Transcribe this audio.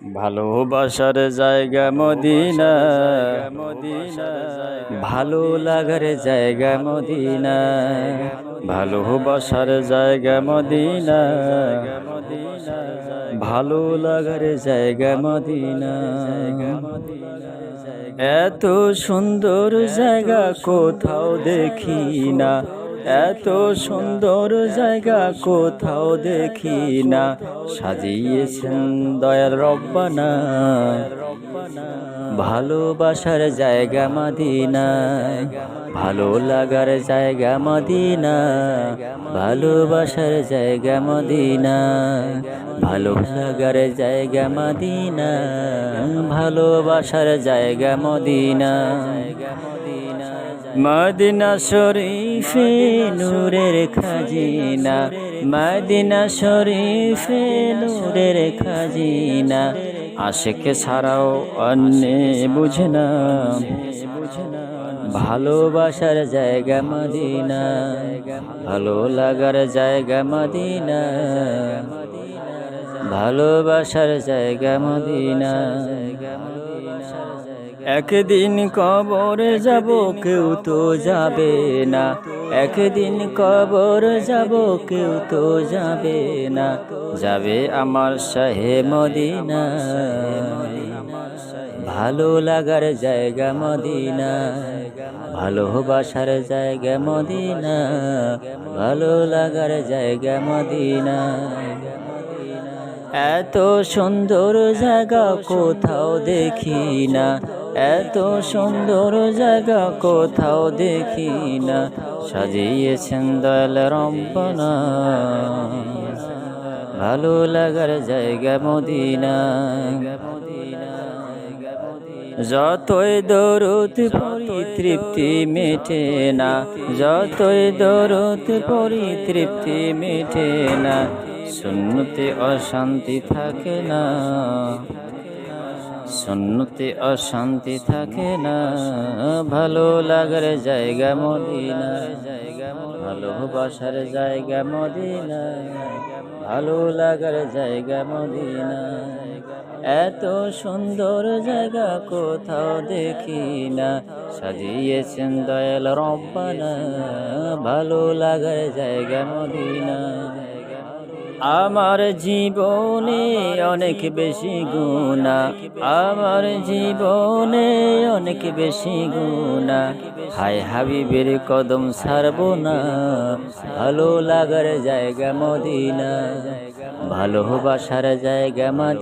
ভালোবাসার জায়গা মদিনা, ভালো লাগার জায়গা মদিনা, ভালোবাসার জায়গা মদিনা, ভালো লাগার জায়গা মদিনা। এত সুন্দর জায়গা কোথাও দেখি না, এত সুন্দর জায়গা কোথাও দেখি না, সাজিয়েছেন দয়াল রব্বানা। ভালোবাসার জায়গা মদিনা, ভালো লাগার জায়গা মদিনা, ভালোবাসার জায়গা মদিনা, ভালো লাগার জায়গা মদিনা, ভালোবাসার জায়গা মদিনা। মদিনা শরীফে নূরের খাজিনা, মদিনা শরীফে নূরের খাজিনা, আশিক ছাড়াও অন্য বুঝে না। ভালোবাসার জায়গা মদিনা, ভালো লাগার জায়গা মদিনা, ভালোবাসার জায়গা মদিনা। একদিন কবরে যাব কেউ তো যাবে না, একদিন কবর যাব কেউ তো যাবে না, যাবে আমার শাহে মদিনা। ভালো লাগার জায়গা মদিনা, ভালোবাসার জায়গা মদিনা, ভালো লাগার জায়গা মদিনা। এত সুন্দর জায়গা কোথাও দেখি না, এত সুন্দর জায়গা কোথাও দেখি না, সাজিয়েছেন দয়াল রব্বানা। ভালো লাগার জায়গা মদিনা। যতই দরুদ পড়ি তৃপ্তি মেটে না, যতই দরুদ পড়ি তৃপ্তি মেটে না, সুন্নতে অশান্তি থাকে না, সুন্নতে অশান্তি থাকে না। ভালো লাগার জায়গা মদিনা, ভালোবাসার জায়গা মদিনা, ভালো লাগার জায়গা মদিনা। এত সুন্দর জায়গা কোথাও দেখি না, সাজিয়েছেন দয়াল রব্বানা। ভালো লাগার জায়গা মদিনা। আমার জীবনে অনেক বেশি গুনাহ, আমার জীবনে অনেক বেশি গুনাহ, হায় হাবিবের কদম ছাড়বো না। ভালো লাগার জায়গা মদিনা, ভালোবাসার জায়গা মদিনা।